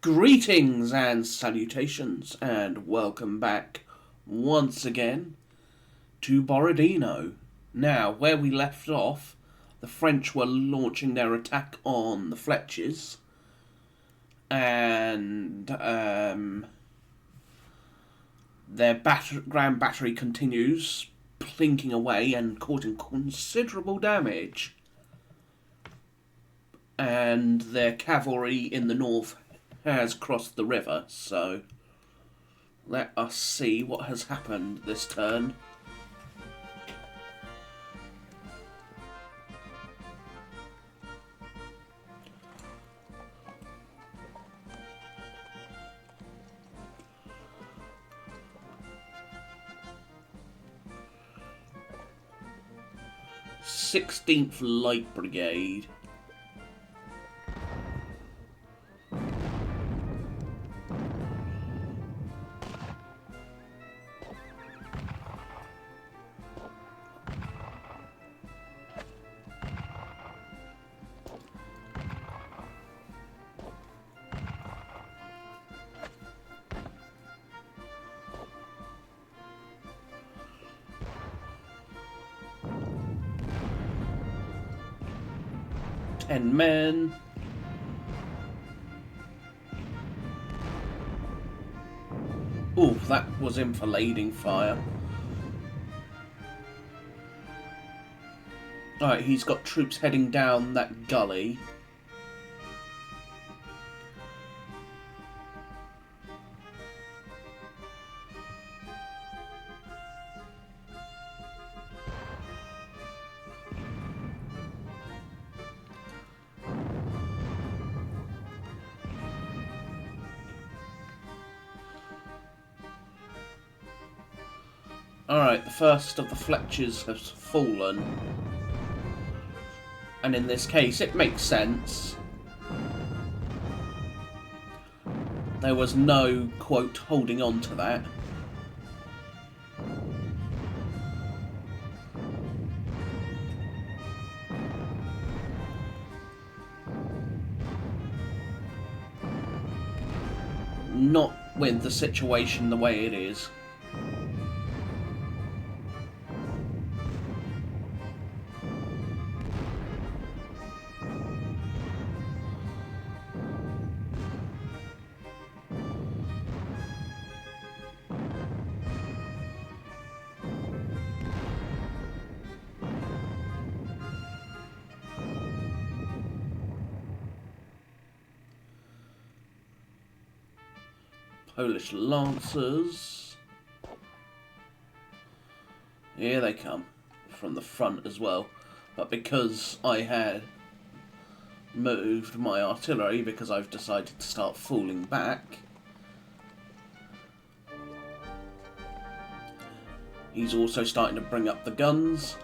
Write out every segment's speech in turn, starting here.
Greetings and salutations, and welcome back once again to Borodino. Now, where we left off, the French were launching their attack on the Fletchers, and their ground battery continues plinking away and causing considerable damage. And their cavalry in the north has crossed the river, so let us see what has happened this turn. Sixteenth Light Brigade. And men. Oh, that was enfilading fire. Alright, he's got troops heading down that gully. Alright, the first of the Fletchers has fallen. And in this case, it makes sense. There was no, quote, holding on to that. Not with the situation the way it is. Polish Lancers. Here they come. From the front as well. But because I had moved my artillery, because I've decided to start falling back, he's also starting to bring up the guns.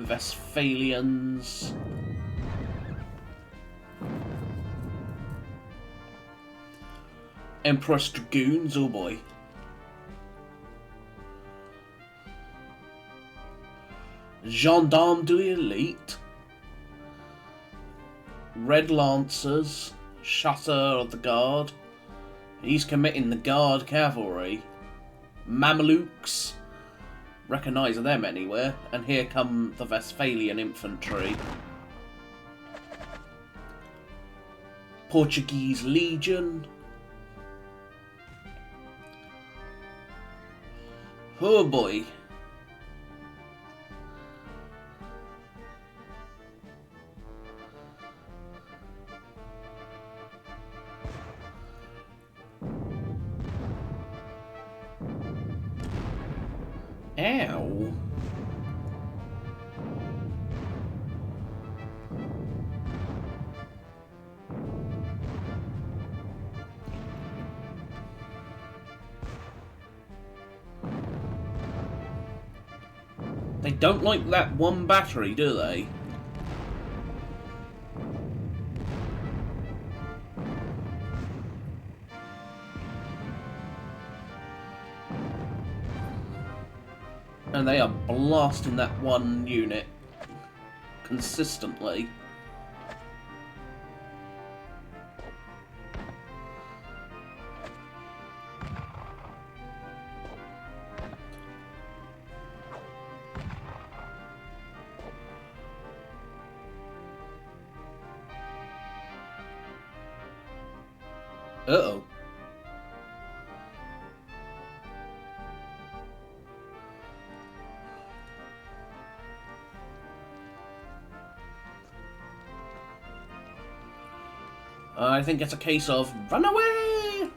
Westphalians. Empress Dragoons, oh boy. Gendarme de l'Elite. Red Lancers. Shutter of the Guard. He's committing the Guard Cavalry. Mamelukes. Recognise them anywhere, and here come the Westphalian infantry. Portuguese Legion. Oh boy. Ow. They don't like that one battery, do they? And they are blasting that one unit consistently. Uh-oh. I think it's a case of run away!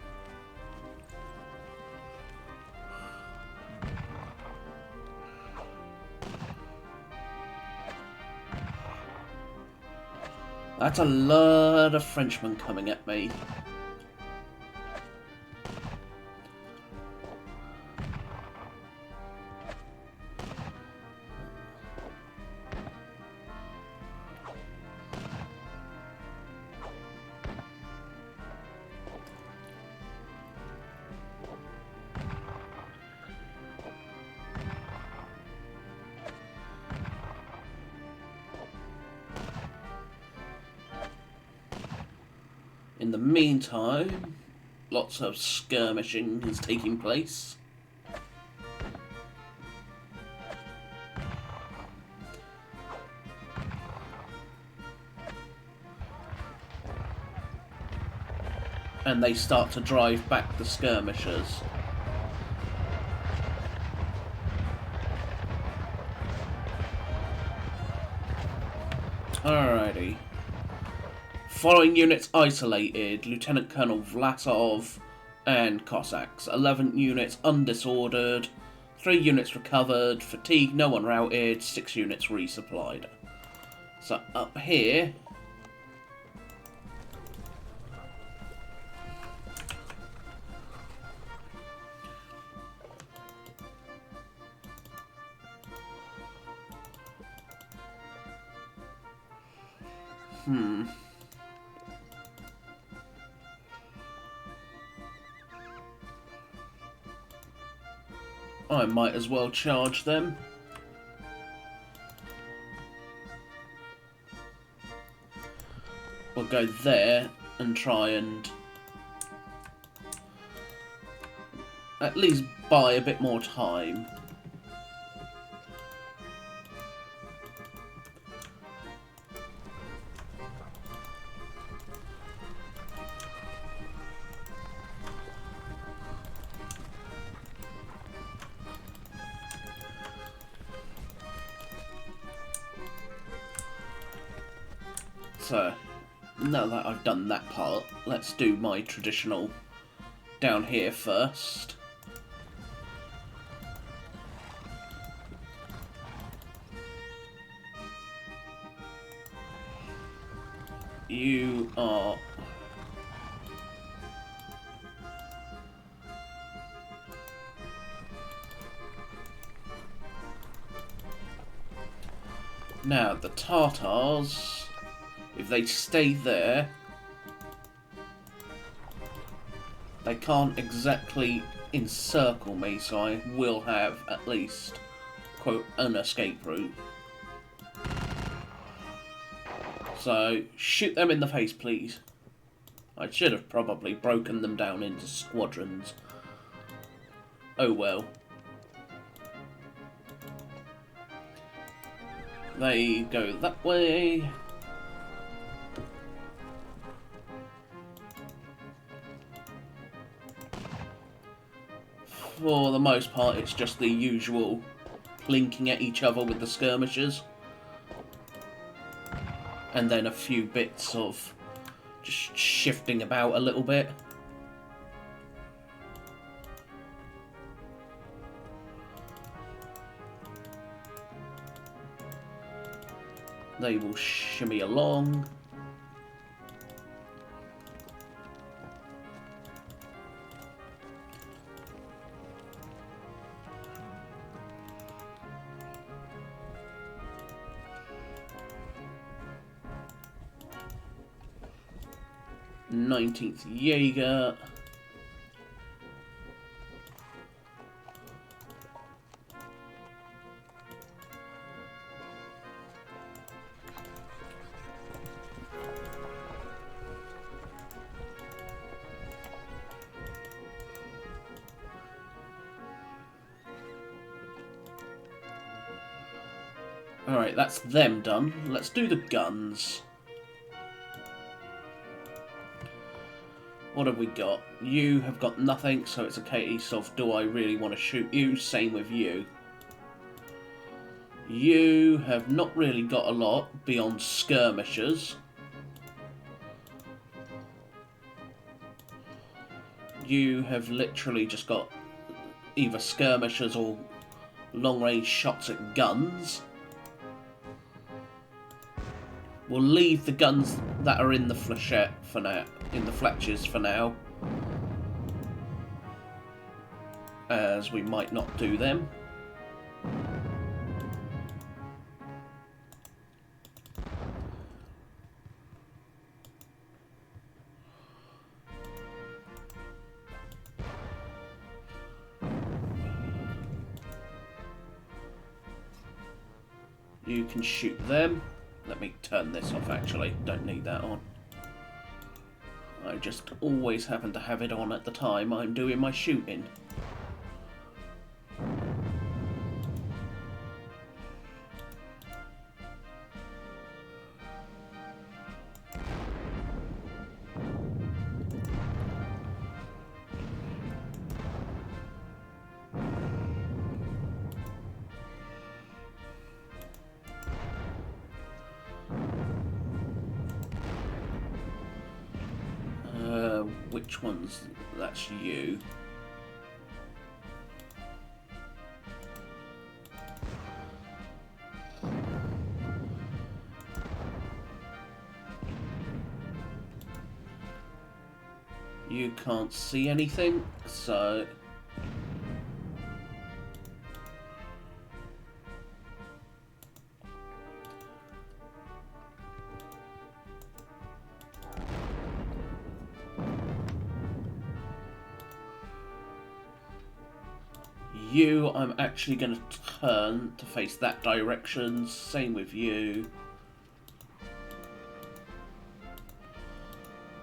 That's a lot of Frenchmen coming at me. In the meantime, lots of skirmishing is taking place. And they start to drive back the skirmishers. Alrighty. Following units isolated: Lieutenant Colonel Vlasov and Cossacks. 11 units undisordered, 3 units recovered, fatigue no one routed, 6 units resupplied. So up here, I might as well charge them. We'll go there and try and at least buy a bit more time. So, now that I've done that part, let's do my traditional down here first. You are... Now, the Tartars, if they stay there, they can't exactly encircle me, so I will have at least, quote, an escape route. So, shoot them in the face, please. I should have probably broken them down into squadrons. Oh well. They go that way. For the most part, it's just the usual plinking at each other with the skirmishers. And then a few bits of just shifting about a little bit. They will shimmy along. Nineteenth Jaeger. Alright, that's them done. Let's do the guns. What have we got? You have got nothing, so it's a case of do I really want to shoot you? Same with you. You have not really got a lot beyond skirmishers. You have literally just got either skirmishers or long-range shots at guns. We'll leave the guns that are in the flechette for now, in the fletches for now, as we might not do them. You can shoot them. Let me turn this off actually, don't need that on. I just always happen to have it on at the time I'm doing my shooting. Which one's... that's you. You can't see anything, so... you, I'm actually going to turn to face that direction. Same with you.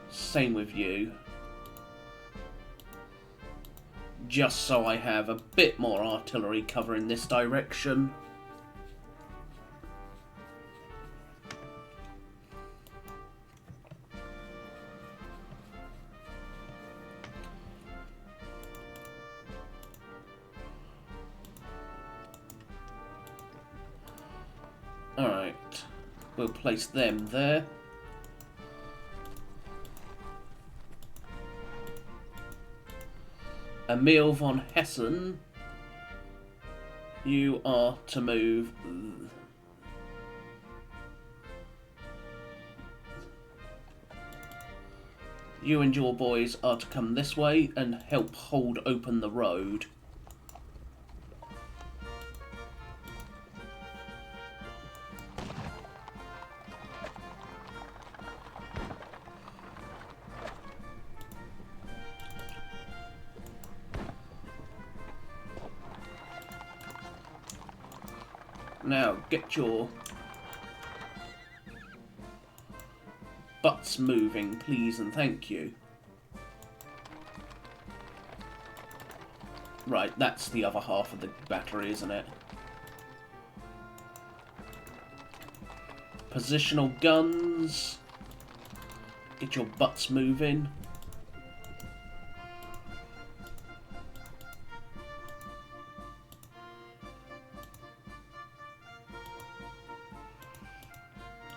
Same with you. Just so I have a bit more artillery cover in this direction. Alright, we'll place them there. Emil von Hessen, you are to move. You and your boys are to come this way and help hold open the road. Now, get your butts moving, please and thank you. Right, that's the other half of the battery, isn't it? Positional guns. Get your butts moving.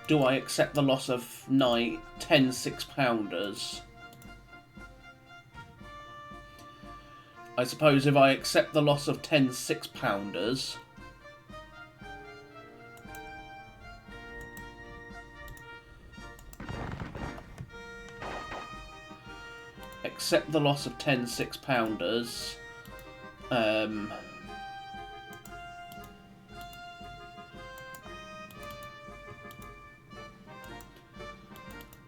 Do I accept the loss of 10 6-pounders? I suppose if I accept the loss of 10 6-pounders, accept the loss of 10 6-pounders,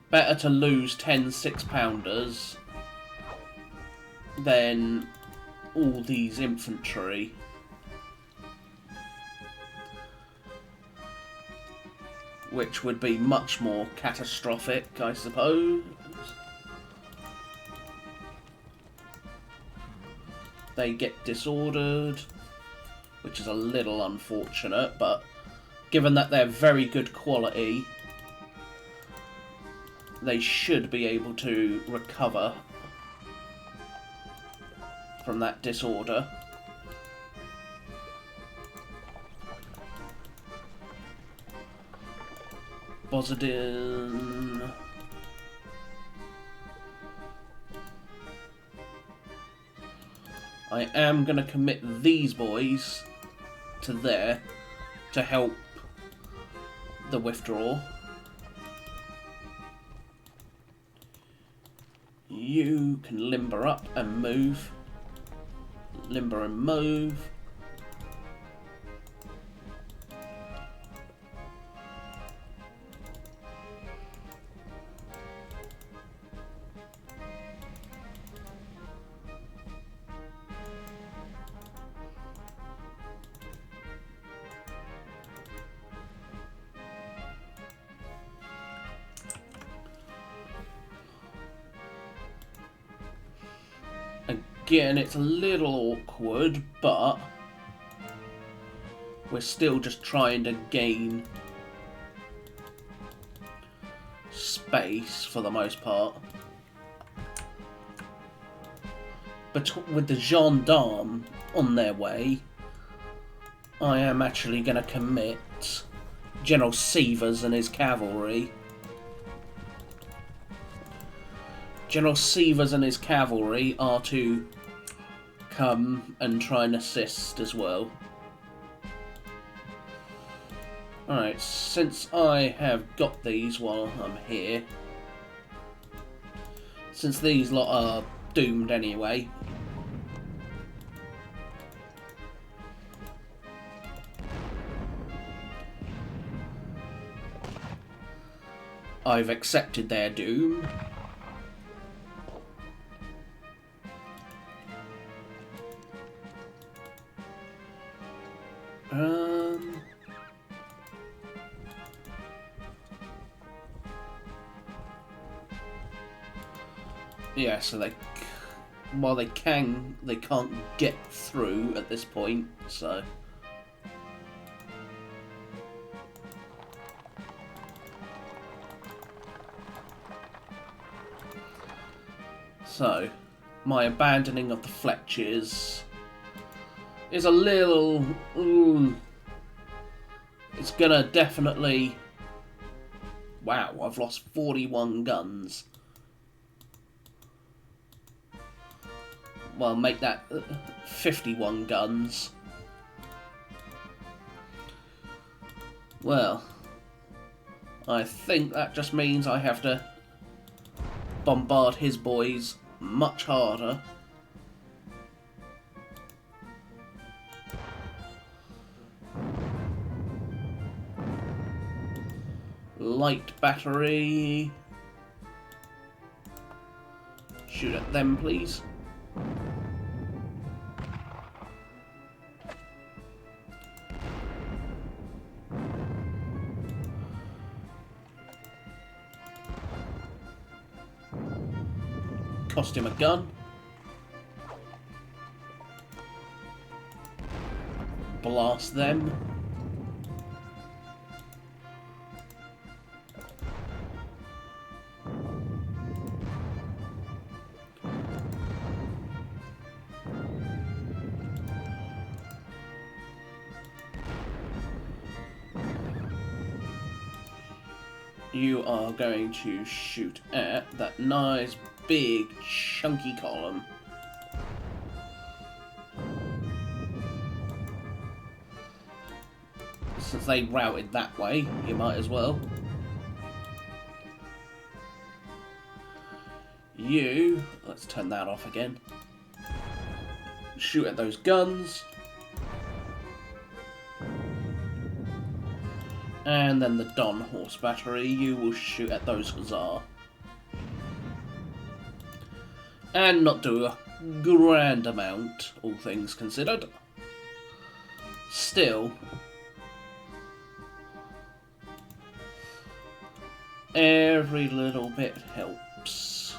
better to lose 10 6-pounders than all these infantry. Which would be much more catastrophic, I suppose. They get disordered, which is a little unfortunate, but given that they're very good quality, they should be able to recover from that disorder. Borodino. I am going to commit these boys to there to help the withdrawal. You can limber up and move. Limber and move. Again, it's a little awkward, but we're still just trying to gain space for the most part. But with the gendarmes on their way, I am actually going to commit General Sievers and his cavalry. General Sievers and his cavalry are to come and try and assist as well. Alright, since I have got these while I'm here, since these lot are doomed anyway, I've accepted their doom. Yeah, so while they can't get through at this point, so. So, my abandoning of the Fletchers is a little... it's gonna definitely... Wow, I've lost 41 guns. Well, make that 51 guns. Well, I think that just means I have to bombard his boys much harder. Light battery. Shoot at them, please. Cost him a gun. Blast them. You are going to shoot at that nice big chunky column. Since they routed that way, you might as well. Let's turn that off again. Shoot at those guns. And then the Don Horse Battery, you will shoot at those Hussar. And not do a grand amount, all things considered. Still, every little bit helps.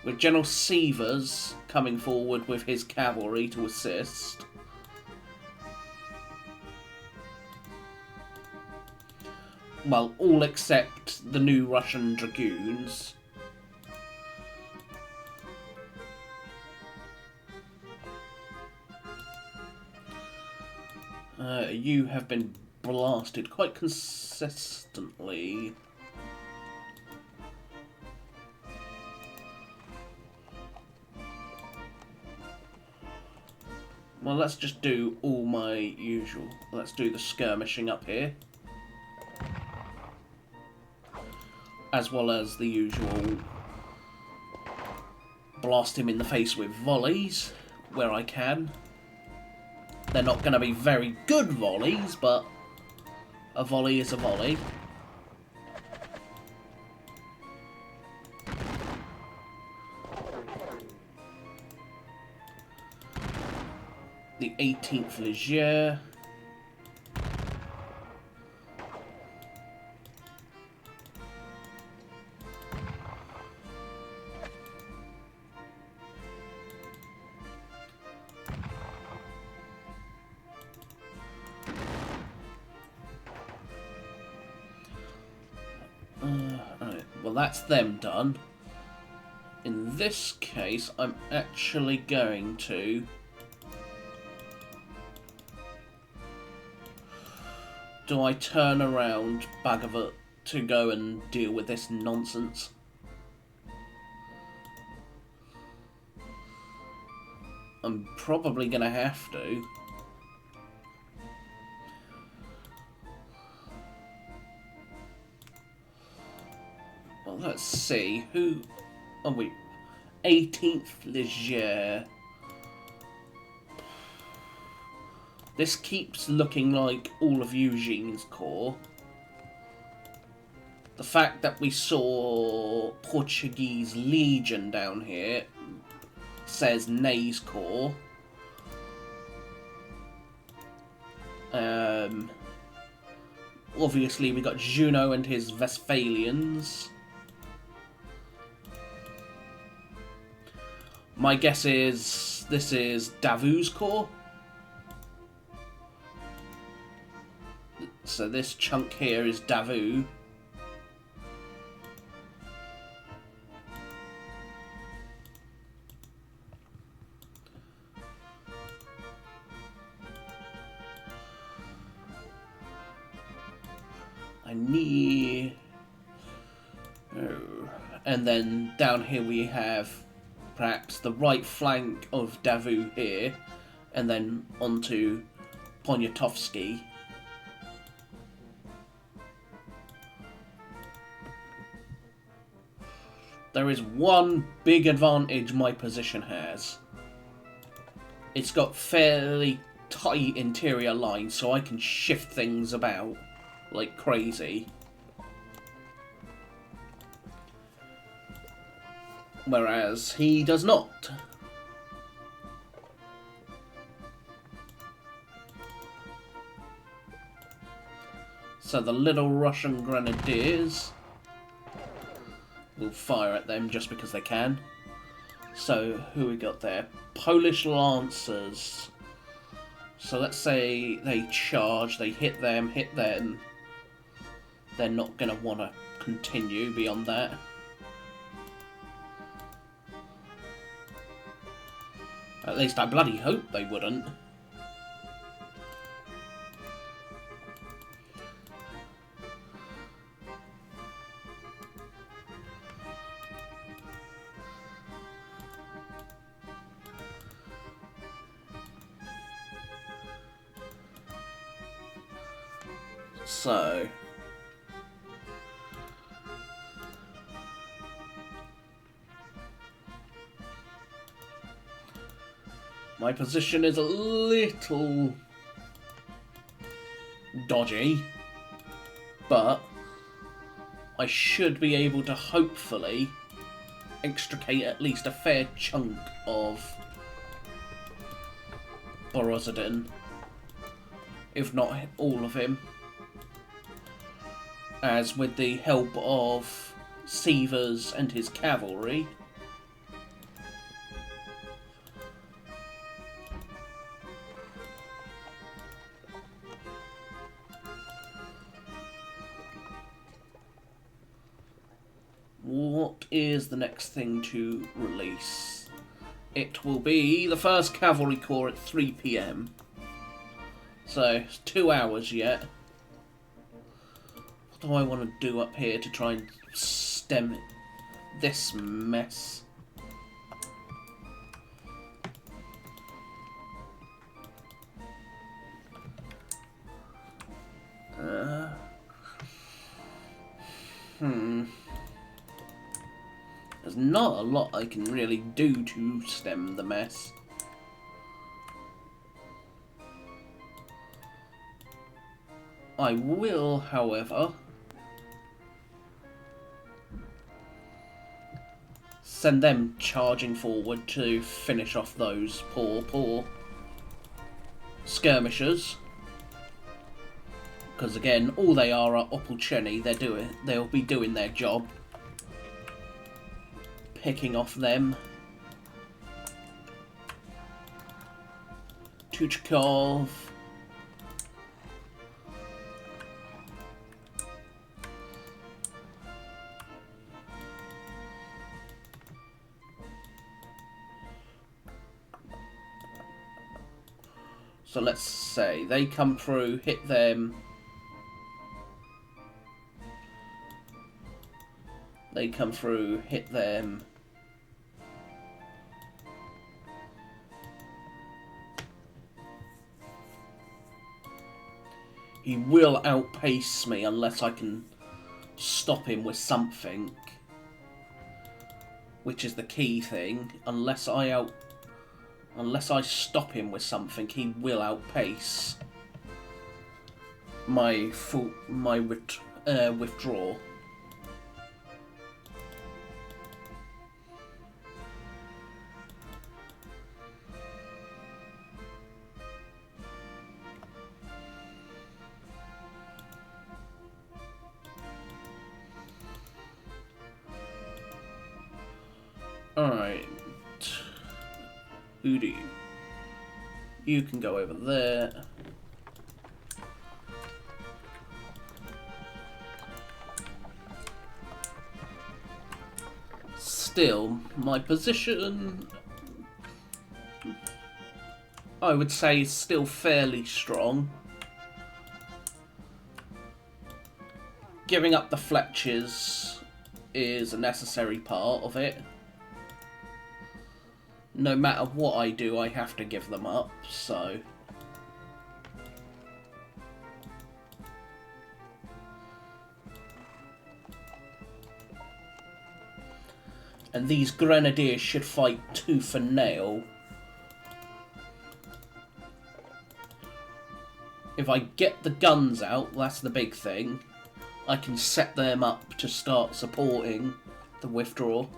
With General Sievers coming forward with his cavalry to assist. well, all except the new Russian dragoons. You have been blasted quite consistently. Well, let's just do all my usual. Let's do the skirmishing up here. As well as the usual blast him in the face with volleys where I can. They're not going to be very good volleys, but a volley is a volley. The 18th Leger. Right. Well, that's them done. In this case, I'm actually going to... Do I turn around Bhagavat to go and deal with this nonsense? I'm probably going to have to. Well, let's see. Who... Oh, wait. 18th Leger. This keeps looking like all of Eugene's corps. The fact that we saw Portuguese Legion down here says Ney's corps. Obviously we got Juno and his Westphalians. My guess is this is Davu's corps. So this chunk here is Davu. I need... Oh. And then down here we have perhaps the right flank of Davu here, and then onto Poniatowski. There is one big advantage my position has. It's got fairly tight interior lines, so I can shift things about like crazy. Whereas he does not. So the little Russian grenadiers will fire at them just because they can. So, who we got there? Polish Lancers. So let's say they charge, they hit them. They're not going to want to continue beyond that. At least I bloody hope they wouldn't. So, my position is a little dodgy, but I should be able to hopefully extricate at least a fair chunk of Borodino, if not all of him. As with the help of Sievers and his cavalry, is the next thing to release? It will be the first Cavalry Corps at 3 PM. So, it's 2 hours yet. What do I want to do up here to try and stem this mess? There's not a lot I can really do to stem the mess. I will, however, send them charging forward to finish off those poor skirmishers. Because again, all they are opportuni. They'll be doing their job, picking off them. Tuchkov. So let's say they come through, hit them. They come through, hit them. He will outpace me unless I can stop him with something. Which is the key thing. Unless I stop him with something, he will outpace my withdrawal. Alright. Who do you? You can go over there. Still, my position, I would say, is still fairly strong. Giving up the Fletchers is a necessary part of it. No matter what I do, I have to give them up, so... And these Grenadiers should fight tooth and nail. If I get the guns out, that's the big thing, I can set them up to start supporting the withdrawal.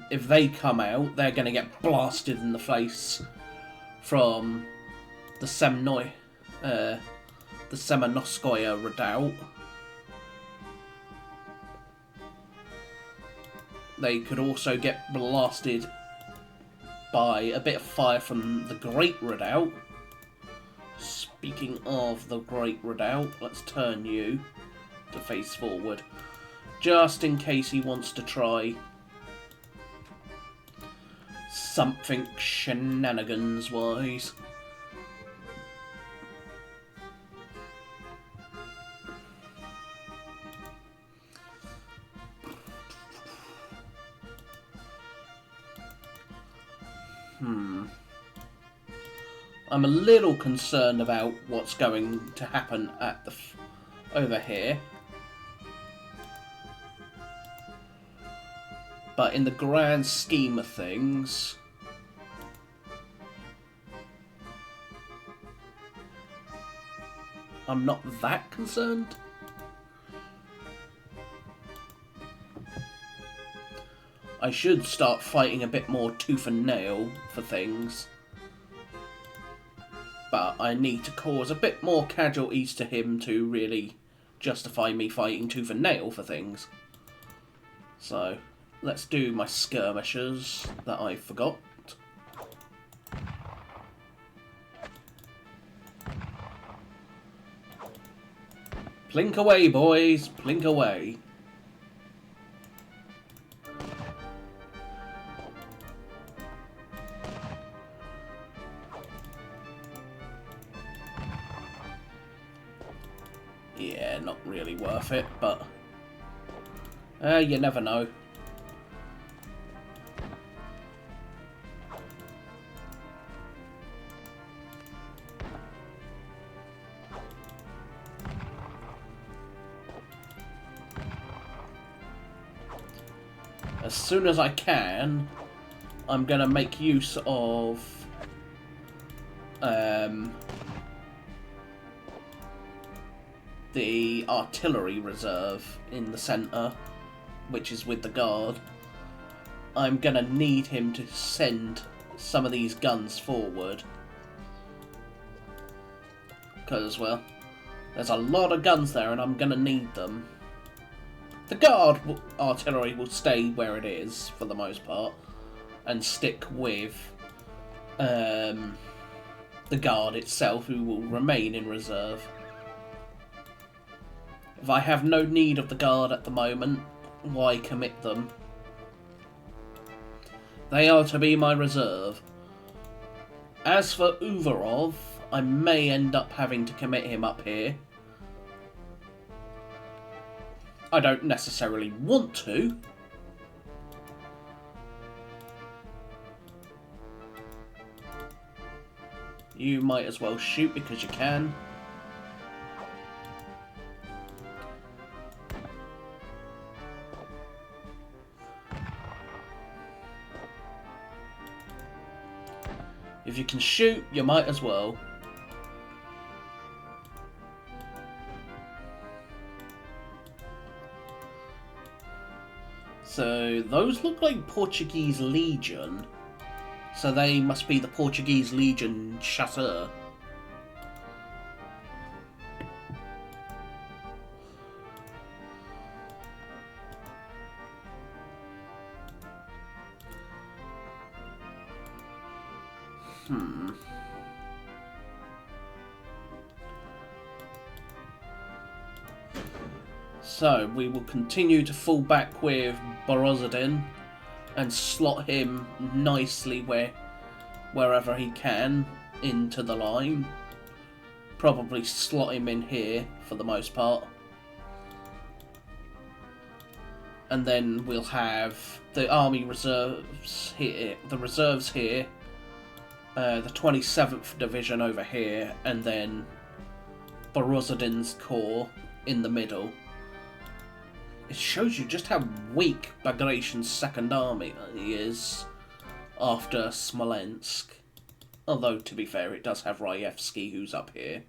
If they come out, they're going to get blasted in the face from the Semenoskoye redoubt. They could also get blasted by a bit of fire from the Great Redoubt. Speaking of the Great Redoubt, let's turn you to face forward, just in case he wants to try something shenanigans-wise. I'm a little concerned about what's going to happen at the over here. But in the grand scheme of things, I'm not that concerned. I should start fighting a bit more tooth and nail for things. But I need to cause a bit more casualties to him to really justify me fighting tooth and nail for things. So, let's do my skirmishers that I forgot. Plink away, boys. Plink away. Yeah, not really worth it, but you never know. As soon as I can, I'm gonna make use of the artillery reserve in the centre, which is with the guard. I'm gonna need him to send some of these guns forward, because, well, there's a lot of guns there and I'm gonna need them. The guard artillery will stay where it is for the most part and stick with the guard itself, who will remain in reserve. If I have no need of the guard at the moment, why commit them? They are to be my reserve. As for Uvarov, I may end up having to commit him up here. I don't necessarily want to. You might as well shoot because you can. If you can shoot, you might as well. So, those look like Portuguese Legion. So they must be the Portuguese Legion chasseur. So, we will continue to fall back with Borodino and slot him nicely wherever he can into the line. Probably slot him in here for the most part. And then we'll have the army reserves here, the 27th Division over here, and then Borodino's corps in the middle. It shows you just how weak Bagration's Second Army is after Smolensk. Although, to be fair, it does have Raevski, who's up here.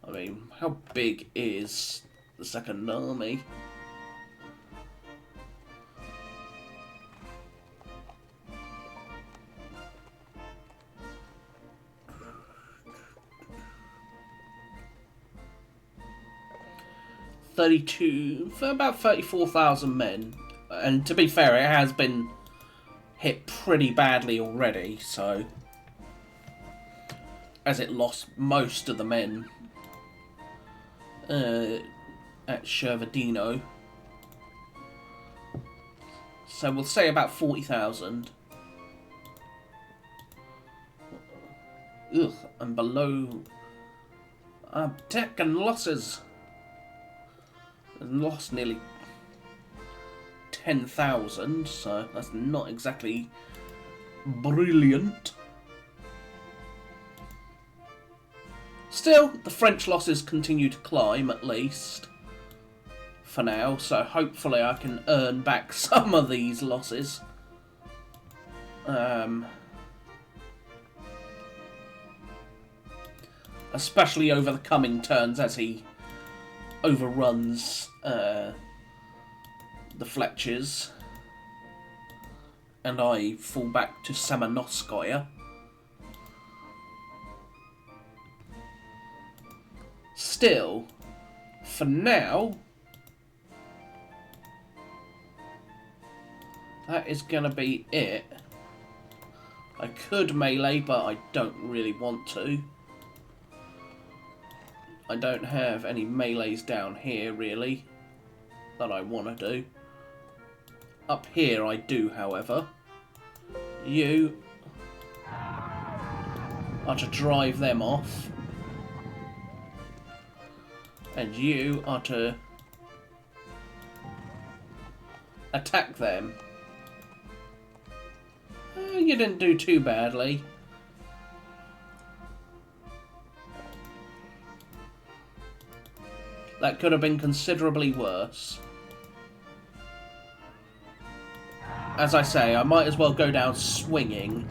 I mean, how big is the Second Army? For about 34,000 men, and to be fair, it has been hit pretty badly already, so as it lost most of the men at Shevardino, so we'll say about 40,000. Ugh, and below taken losses. Lost nearly 10,000, so that's not exactly brilliant. Still, the French losses continue to climb, at least for now, so hopefully I can earn back some of these losses. Especially over the coming turns as he overruns the Fletchers and I fall back to Samanoskaya. Still, for now, that is going to be it. I could melee, but I don't really want to. I don't have any melees down here, really, that I want to do. Up here I do, however. You are to drive them off. And you are to attack them. You didn't do too badly. That could have been considerably worse. As I say, I might as well go down swinging.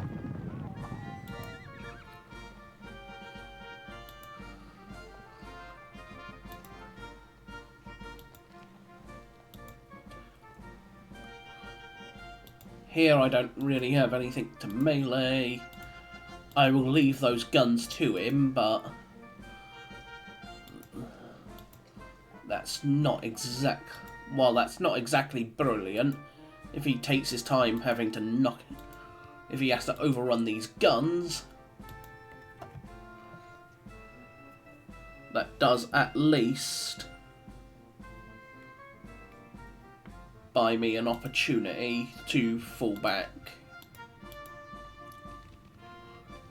Here I don't really have anything to melee. I will leave those guns to him, but that's not that's not exactly brilliant if he takes his time having to knock it. If he has to overrun these guns, that does at least buy me an opportunity to fall back,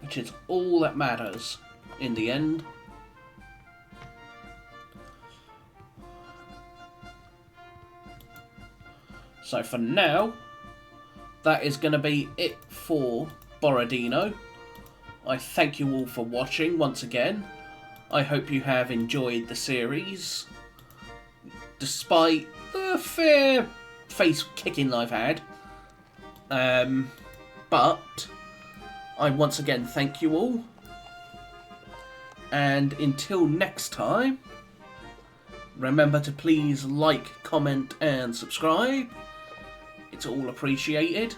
which is all that matters in the end. So for now, that is going to be it for Borodino. I thank you all for watching once again. I hope you have enjoyed the series, despite the fair face kicking I've had. But I once again thank you all. And until next time, remember to please like, comment and subscribe. It's all appreciated.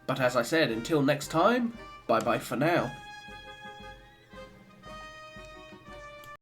But as I said, until next time, bye bye for now.